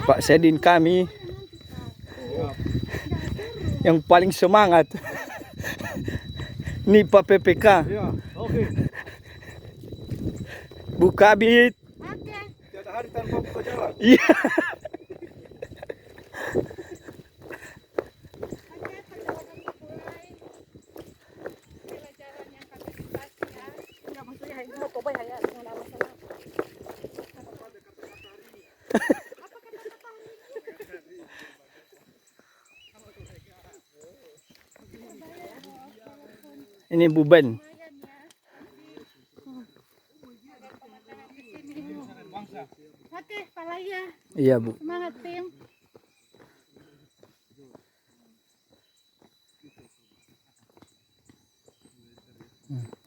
Pak Sedin kami yang paling semangat. Nih Pak PPK. Iya, oke. Buka bit. Tiada hari tanpa buka jalan. Iya. Ini Bu Ben. Oke, Palaya. Iya Bu. Semangat tim. Hmm.